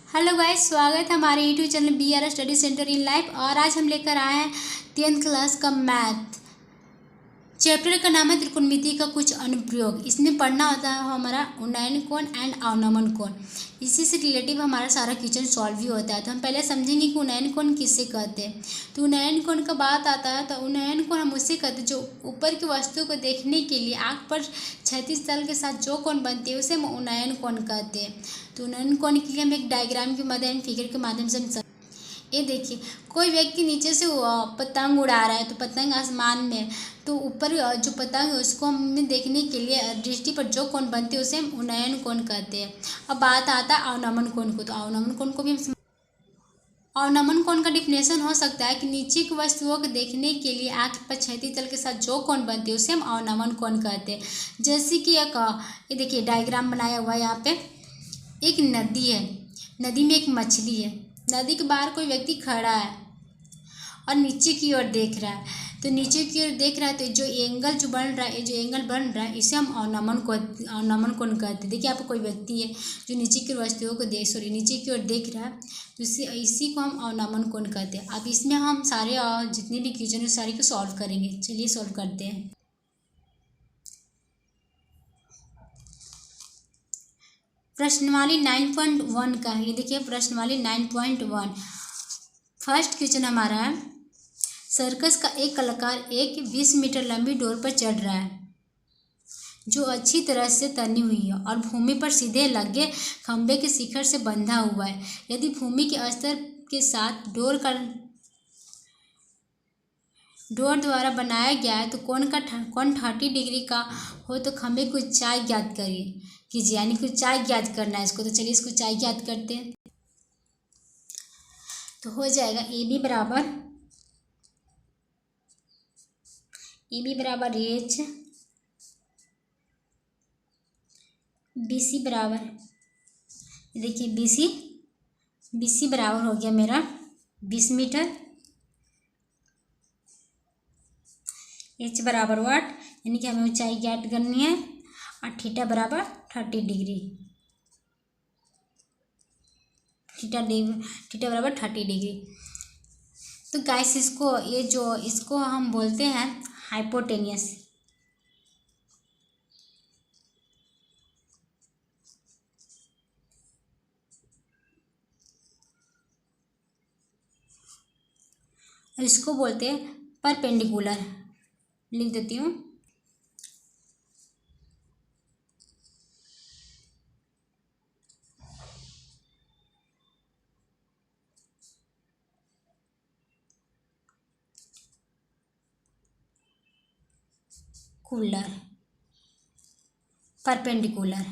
Hello guys, स्वागत है हमारे YouTube channel BR study centre in life. और आज हम लेकर आए हैं 10th क्लास का मैथ। चैप्टर का नाम है त्रिकोणमिति का कुछ अनुप्रयोग। इसमें पढ़ना होता है हमारा उन्नयन कोण एंड अवनमन कोण। इसी से रिलेटिव हमारा सारा क्वेश्चन सॉल्व भी होता है। तो हम पहले समझेंगे कि उन्नयन कोण किससे कहते हैं। तो उन्नयन कोण का बात आता है तो उन्नयन कोण हम उससे कहते हैं जो ऊपर की वस्तु को देखने के लिए आँख पर क्षैतिज तल के साथ जो कोण बनते हैं उसे हम उन्नयन कोण कहते हैं। तो उन्नयन कोण के लिए हम एक डायग्राम के माध्यम फिगर के माध्यम से हम ये देखिए, कोई व्यक्ति नीचे से पतंग उड़ा रहा है तो पतंग आसमान में, तो ऊपर जो पतंग है उसको हमें देखने के लिए दृष्टि पर जो कोण बनते हैं उसे हम उन्नयन कोण कहते हैं। अब बात आता है अवनमन कोण को। तो अवनमन कोण को भी हम अवनमन कोण का डिफिनेशन हो सकता है कि नीचे की वस्तुओं को देखने के लिए आँख पर क्षैतिज तल के साथ जो कोण बनते हैं उसे हम अवनमन कोण कहते हैं। जैसे कि एक ये देखिए डायग्राम बनाया हुआ है। यहाँ पे एक नदी है, नदी में एक मछली है। नदी के बाहर कोई व्यक्ति खड़ा है और नीचे की ओर देख रहा है। तो नीचे की ओर देख रहा है तो जो एंगल जो बन रहा है, जो एंगल बन रहा है इसे हम अवनमन कोण कहते हैं। देखिए, यहाँ पर कोई व्यक्ति है जो नीचे की वस्तुओं को नीचे की ओर देख रहा है, तो इसी को हम अवनमन कोण कहते हैं। अब इसमें हम सारे जितने भी क्वेश्चन है सारे को सॉल्व करेंगे। चलिए सॉल्व करते हैं। प्रश्नवाली 9.1 का है। ये देखिए प्रश्नवाली 9.1 फर्स्ट क्वेश्चन हमारा है, सर्कस का एक कलाकार एक 20 मीटर लंबी डोर पर चढ़ रहा है जो अच्छी तरह से तनी हुई है और भूमि पर सीधे लगे खंभे के शिखर से बंधा हुआ है। यदि भूमि के स्तर के साथ डोर द्वारा बनाया गया है तो कोण 30 डिग्री का हो तो खंभे की ऊंचाई ज्ञात कीजिए, यानी कि ऊंचाई ज्ञात करना है इसको। तो चलिए इसको ऊंचाई ज्ञात करते हैं। तो हो जाएगा ए बी बराबर एच, बी सी बराबर, देखिए बी सी बराबर हो गया मेरा 20 मीटर, एच बराबर वाट, यानी कि हमें ऊंचाई ज्ञात करनी है, और थीटा बराबर 30 डिग्री, थीटा बराबर 30 डिग्री। तो गाइस इसको हम बोलते हैं हाइपोटेनियस। और इसको बोलते हैं परपेंडिकुलर। लिख देती हूँ, परपेंडिकुलर।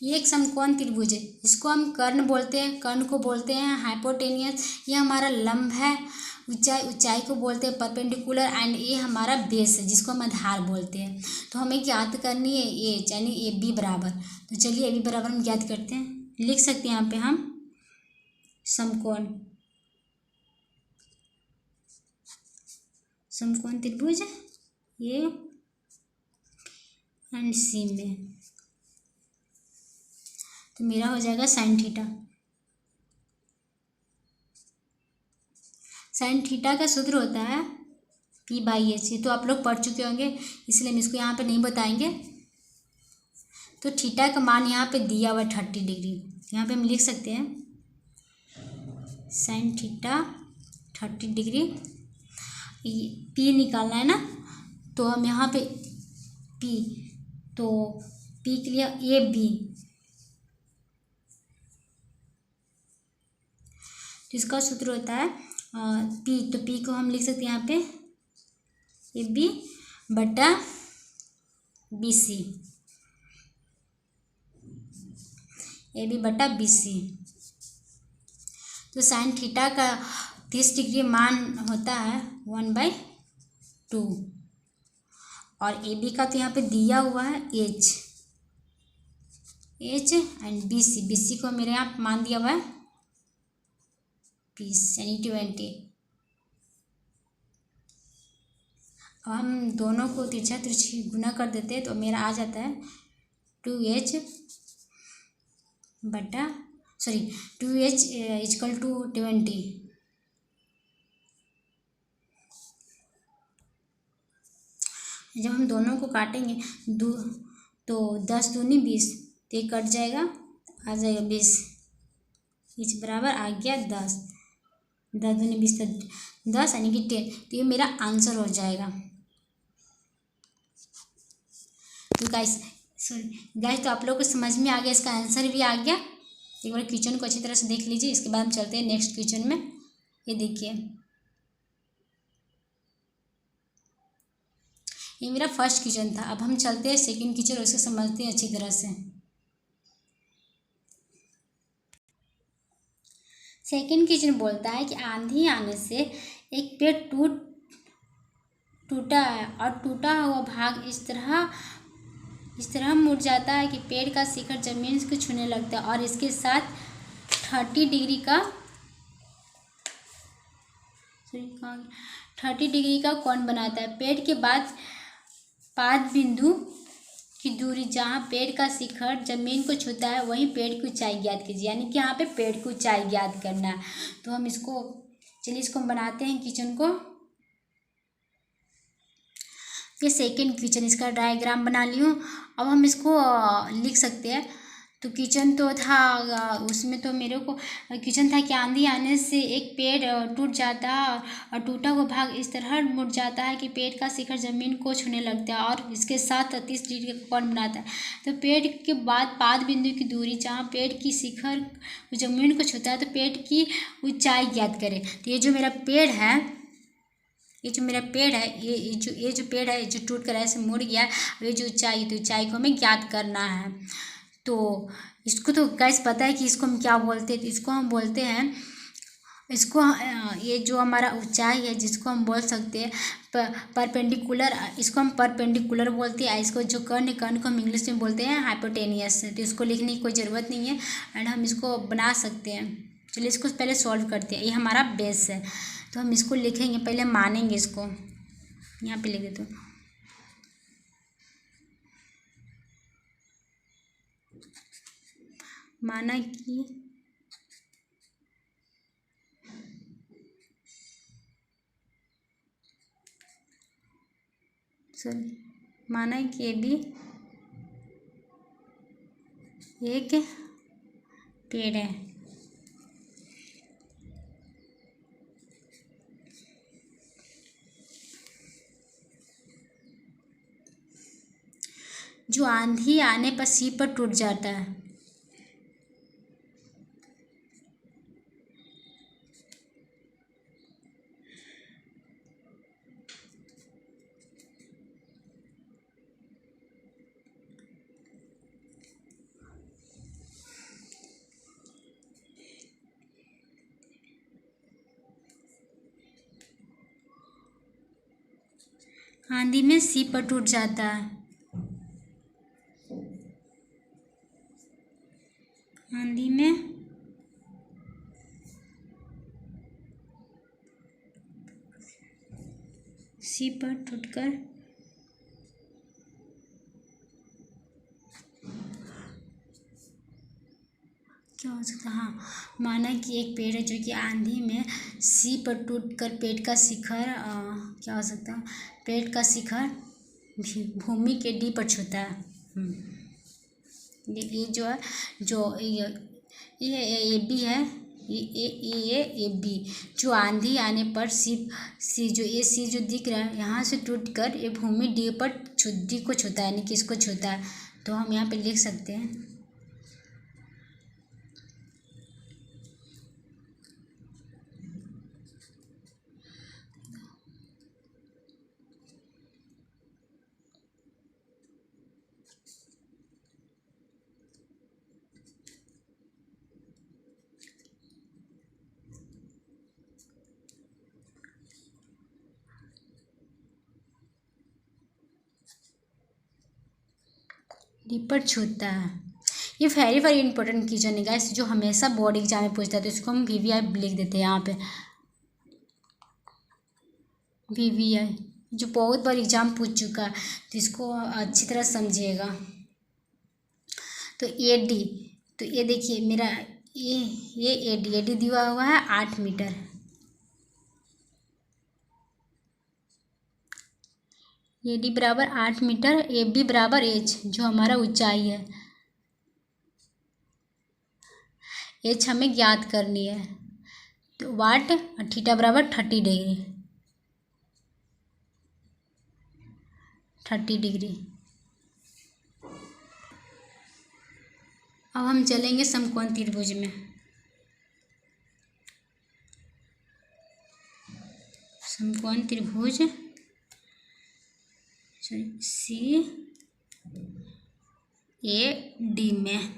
ये एक समकोण त्रिभुज है, इसको हम कर्ण बोलते हैं, कर्ण को बोलते हैं हाइपोटेनियस। ये हमारा लंब है, ऊंचाई को बोलते हैं परपेंडिकुलर, एंड ये हमारा बेस है जिसको हम आधार बोलते हैं। तो हमें ज्ञात करनी है एच, यानी ए बी बराबर। तो चलिए ए बी बराबर हम ज्ञात करते हैं। लिख सकते हैं यहाँ पे हम समकोण त्रिभुज ए एंड सी में, तो मेरा हो जाएगा साइन थीटा। साइन थीटा का सूत्र होता है P/H। ये तो आप लोग पढ़ चुके होंगे, इसलिए हम इसको यहाँ पे नहीं बताएंगे। तो थीटा का मान यहाँ पे दिया हुआ 30 डिग्री, यहाँ पे हम लिख सकते हैं साइन थीटा 30 डिग्री। P निकालना है ना, तो हम यहाँ पे P, तो P के लिए ए बी, तो इसका सूत्र होता है P। तो P को हम लिख सकते हैं यहाँ पे ए बी बटा बी सी, ए बी बटा बी सी। तो साइन थीटा का 30 डिग्री मान होता है 1/2, और ए बी का तो यहाँ पे दिया हुआ है एच एंड बी सी को मेरे यहाँ मान दिया हुआ है 20 यानी 20। हम दोनों को तिरछा तिरछी गुना कर देते हैं तो मेरा आ जाता है 2h बटा 2h इक्वल टू 20। जब हम दोनों को काटेंगे तो 10 दूनी 20, तो ये कट जाएगा, आ जाएगा 20, इस बराबर आ गया 10, 10 दूनी 20 10 यानी कि 10, तो ये मेरा आंसर हो जाएगा। तो गाइस तो आप लोग को समझ में आ गया, इसका आंसर भी आ गया। एक बार क्वेश्चन को अच्छी तरह से देख लीजिए, इसके बाद हम चलते हैं नेक्स्ट क्वेश्चन में। ये देखिए, ये मेरा फर्स्ट क्वेश्चन था। अब हम चलते हैं सेकंड क्वेश्चन और इसे समझते हैं अच्छी तरह से। सेकंड क्वेश्चन बोलता है कि आंधी आने से एक पेड़ टूटा है और टूटा हुआ भाग इस तरह मुड़ जाता है कि पेड़ का शिखर जमीन को छूने लगता है और इसके साथ 30 डिग्री का कोण बनाता है। पेड़ के बाद पाद बिंदु की दूरी जहाँ पेड़ का शिखर जमीन को छूता है वहीं पेड़ की ऊंचाई ज्ञात कीजिए, यानी कि यहाँ पे पेड़ की ऊंचाई ज्ञात करना है। तो हम इसको हम बनाते हैं क्वेश्चन को। ये सेकंड क्वेश्चन, इसका डायग्राम बना ली हूँ। अब हम इसको लिख सकते हैं। तो क्वेश्चन तो था, उसमें तो मेरे को क्वेश्चन था कि आंधी आने से एक पेड़ टूट जाता है और टूटा हुआ भाग इस तरह मुड़ जाता है कि पेड़ का शिखर जमीन को छूने लगता है और इसके साथ 30 डिग्री का कोण बनाता है। तो पेड़ के बाद पाद बिंदु की दूरी जहाँ पेड़ की शिखर जमीन को छूता है तो पेड़ की ऊंचाई ज्ञात करें। तो ये जो मेरा पेड़ है, ये जो पेड़ है जो टूट कर ऐसे मुड़ गया, ये जो ऊंचाई, तो ऊंचाई को हमें ज्ञात करना है। तो इसको तो गाइस पता है कि इसको हम क्या बोलते हैं। तो इसको हम बोलते हैं, ये जो हमारा ऊंचाई है जिसको हम बोल सकते हैं परपेंडिकुलर, इसको हम परपेंडिकुलर बोलते हैं। इसको जो कर्ण को हम इंग्लिश में बोलते हैं हाइपोटेनियस। तो इसको लिखने की कोई ज़रूरत नहीं है एंड हम इसको बना सकते हैं। चलिए इसको पहले सॉल्व करते हैं। ये हमारा बेस है तो हम इसको लिखेंगे, पहले मानेंगे इसको। यहाँ पे लिख देते हूँ, माना कि ये भी एक पेड़ है। जो आंधी आने पर सिर पर टूट जाता है। आंधी में सिर पर टूट जाता है। आंधी में सिर पर टूटकर क्या हो सकता है। हाँ, माना कि एक पेड़ है जो कि आंधी में सिर पर टूटकर पेड़ का शिखर क्या हो सकता है, पेड़ का शिखर भूमि के डी पर छूता है। ये जो है, जो ये बी है, ये बी, जो आंधी आने पर सी जो दिख रहा है यहाँ से टूटकर ये भूमि डी को छूता है, यानी कि इसको छूता है। तो हम यहाँ पे लिख सकते हैं डी पर छूता है। ये वेरी इंपॉर्टेंट क्वेश्चन है गाइस, जो हमेशा बोर्ड एग्जाम में पूछता है। तो इसको हम VVI लिख देते हैं यहाँ पे, VVI। जो बहुत बार एग्जाम पूछ चुका है, तो इसको अच्छी तरह समझिएगा। तो ए डी, तो ये देखिए मेरा ये ए डी दिया हुआ है 8 मीटर। ए डी बराबर 8 मीटर, ए बी बराबर एच जो हमारा ऊंचाई है, एच हमें ज्ञात करनी है। तो वाट और थीटा बराबर 30 डिग्री, 30 डिग्री। अब हम चलेंगे समकोण त्रिभुज में। समकोण त्रिभुज सी ए डी में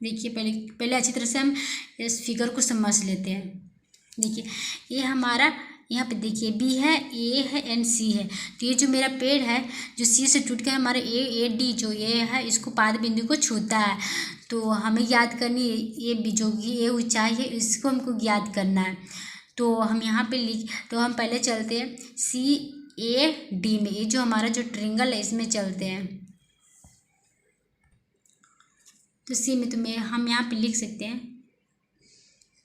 देखिए, पहले अच्छी तरह से हम इस फिगर को समझ लेते हैं। देखिए ये हमारा यहाँ पे देखिए बी है, ए है एंड सी है। तो ये जो मेरा पेड़ है जो सी से टूट के हमारे ए डी जो ये है इसको पाद बिंदु को छूता है, तो हमें याद करनी है ये बी जो ये ऊंचाई है इसको हमको याद करना है। तो हम यहाँ पे तो हम पहले चलते हैं सी ए डी में, ये जो हमारा जो ट्रायंगल है इसमें चलते हैं। तो सी में तो हम यहाँ पे लिख सकते हैं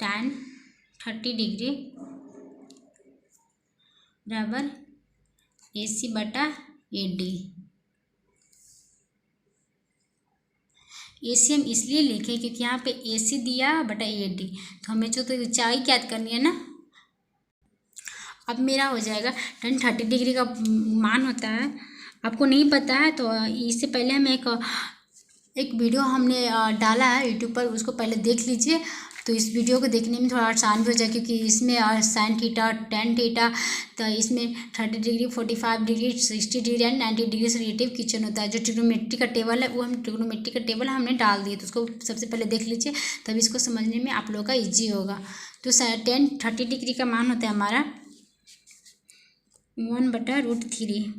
tan 30 डिग्री बराबर ए सी बटा ए डी। ए सी हम इसलिए लिखे क्योंकि यहाँ पे ए सी दिया बटा ए डी, तो हमें जो तो ऊंचाई याद करनी है ना। अब मेरा हो जाएगा tan 30 डिग्री का मान होता है, आपको नहीं पता है तो इससे पहले हम एक वीडियो हमने डाला है यूट्यूब पर, उसको पहले देख लीजिए। तो इस वीडियो को देखने में थोड़ा आसान भी हो जाए क्योंकि इसमें साइन थीटा टेन थीटा, तो इसमें 30 degree 45 degree 60 degree and 90 degree से रिलेटिव क्वेश्चन होता है। जो ट्रिग्नोमेट्री का टेबल है वो हम ट्रिग्नोमेट्री का टेबल हमने डाल दिए, तो उसको सबसे पहले देख लीजिए, तभी इसको समझने में आप लोगों का ईजी होगा। तो tan 30 डिग्री का मान होता है हमारा 1/√3।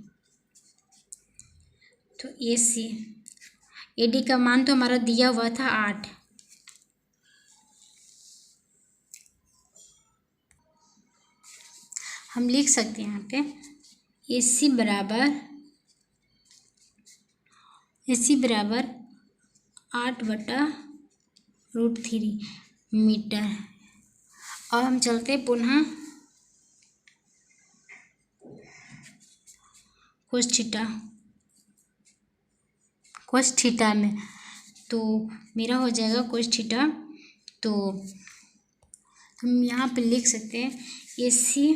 तो ए सी ए डी का मान तो हमारा दिया हुआ था 8। हम लिख सकते हैं यहाँ पे ए सी बराबर 8/√3 मीटर। और हम चलते हैं पुनः कोस थीटा में। तो मेरा हो जाएगा कोस थीटा, तो हम यहाँ पे लिख सकते हैं ए सी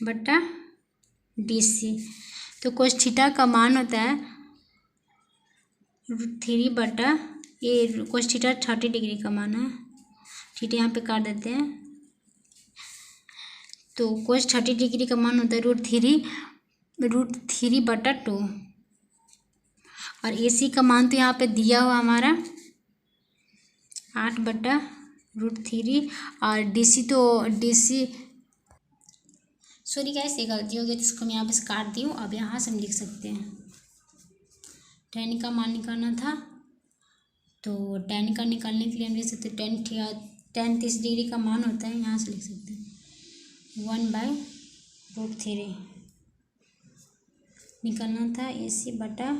बटा डी सी। तो कोस थीटा का मान होता है 3 बटा ये कोस थीटा 30 डिग्री का मान है, थीटा यहाँ पे काट देते हैं। तो कोस 30 डिग्री का मान होता है √3/2। और ए सी का मान तो यहाँ पे दिया हुआ हमारा 8/√3। और डी सी सॉरी गाइस ये गलती हो गई, तो इसको मैं यहाँ पे काट दी हूँ। अब यहाँ से हम लिख सकते हैं tan का मान निकालना था, तो tan का निकालने के लिए हम लिख सकते हैं tan 30 डिग्री का मान होता है, यहाँ से लिख सकते हैं 1/√3 निकालना था ए सी बटा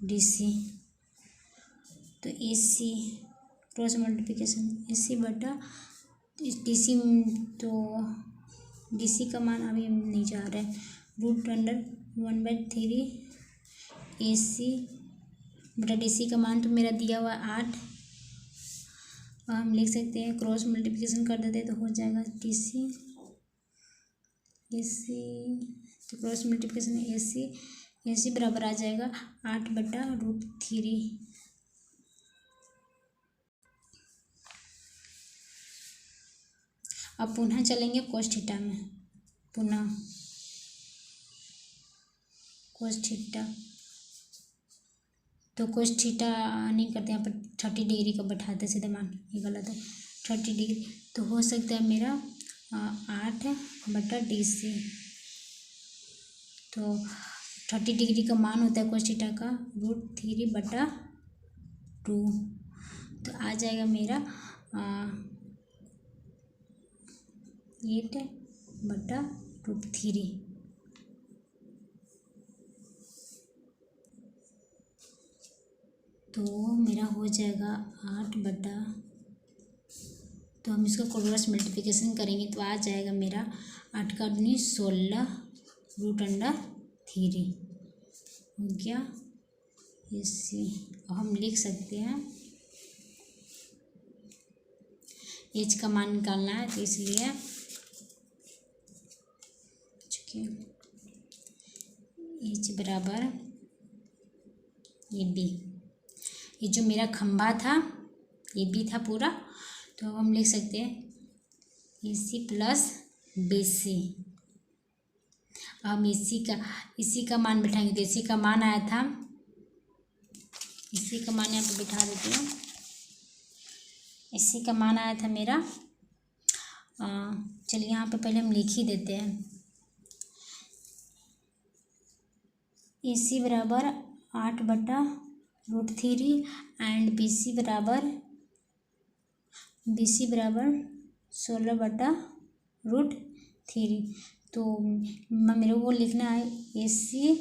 डी सी। तो ए सी क्रॉस मल्टीप्लिकेशन ए सी बटा डी सी, तो डी सी का मान अभी नहीं जा रहा है, √1/3 ए सी बटा डी सी का मान तो मेरा दिया हुआ 8। और हम लिख सकते हैं क्रॉस मल्टीप्लिकेशन कर देते तो हो जाएगा डी सी ए सी, तो क्रॉस मल्टीप्लिकेशन ए सी बराबर आ जाएगा 8/√3। अब पुनः चलेंगे कोस थीटा में, पुनः कोस थीटा। तो कोस थीटा नहीं करते, यहाँ पर 30 डिग्री का बैठाते सीधे मान, ये गलत है। 30 डिग्री तो हो सकता है मेरा 8/DC। तो 30 डिग्री का मान होता है कोस थीटा का √3/2। तो आ जाएगा मेरा 8 बटा √3। तो मेरा हो जाएगा 8 बटा, तो हम इसका क्रॉस मल्टीप्लिकेशन करेंगे तो आ जाएगा मेरा 8 का 19 16 √3 हो गया। इसी अब हम लिख सकते हैं, एच का मान निकालना है तो इसलिए एच बराबर ए बी, ये जो मेरा खंभा था ए बी था पूरा, तो अब हम लिख सकते हैं ए सी प्लस बी सी। हम इसी का मान बैठाएंगे तो इसी का मान आया था, इसी का मान यहाँ पे बिठा देती हूँ। इसी का मान आया था मेरा, चलिए यहाँ पे पहले हम लिख ही देते हैं। ए सी बराबर 8 बटा √3 एंड बी सी बराबर 16 बटा √3। तो मेरे को लिखना है ए सी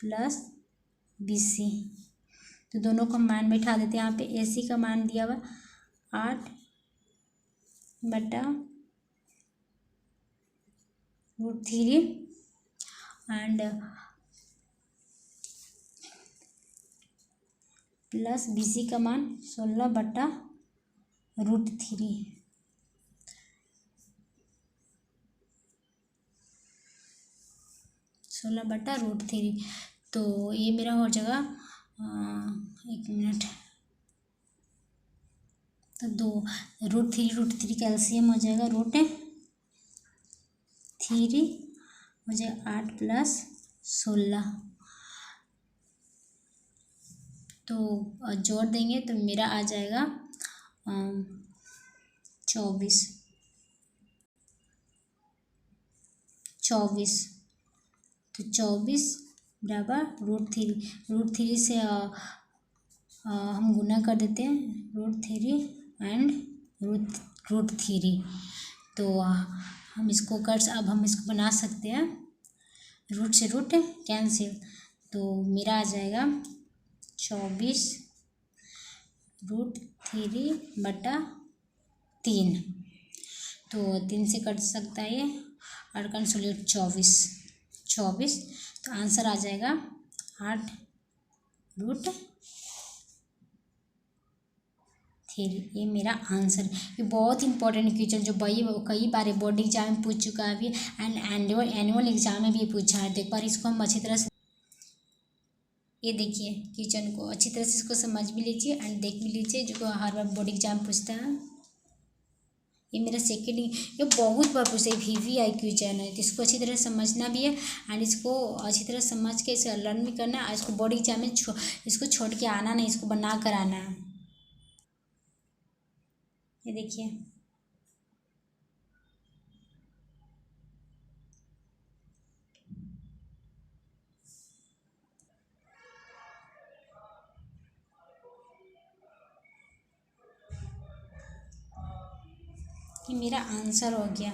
प्लस बी सी, तो दोनों का मान बैठा देते हैं। यहाँ पे ए सी का मान दिया हुआ 8 बटा √3 एंड प्लस बी सी का मान 16 बटा √3। तो ये मेरा हो जाएगा, एक मिनट, तो √3 कैल्शियम हो जाएगा √3 हो जाएगा 8 प्लस 16, तो जोड़ देंगे तो मेरा आ जाएगा 24। तो 24 बराबर √3 से हम गुना कर देते हैं √3 एंड √3। तो हम इसको अब हम इसको बना सकते हैं, रूट से रूट कैंसिल, तो मेरा आ जाएगा 24 √3 बटा 3। तो 3 से कट सकता है ये, और कंसोलिडेट 24, तो आंसर आ जाएगा 8 √3। ये मेरा आंसर। ये बहुत इंपॉर्टेंट क्वेश्चन जो कई बार बोर्ड एग्जाम में पूछ चुका है अभी, एंड एनुअल एग्जाम में भी पूछा है। तो एक बार इसको हम अच्छी तरह से, ये देखिए क्वेश्चन को अच्छी तरह से इसको समझ भी लीजिए एंड देख भी लीजिए, जो हर बार बोर्ड एग्जाम पूछता है। ये मेरा सेकेंड, ये बहुत बार पूछा है, VVI क्वेश्चन है, तो इसको अच्छी तरह समझना भी है एंड इसको अच्छी तरह समझ के इसे लर्न भी करना है। इसको बोर्ड एग्जाम में इसको छोड़ के आना नहीं, इसको बना कर आना है। ये देखिए, ये मेरा आंसर हो गया।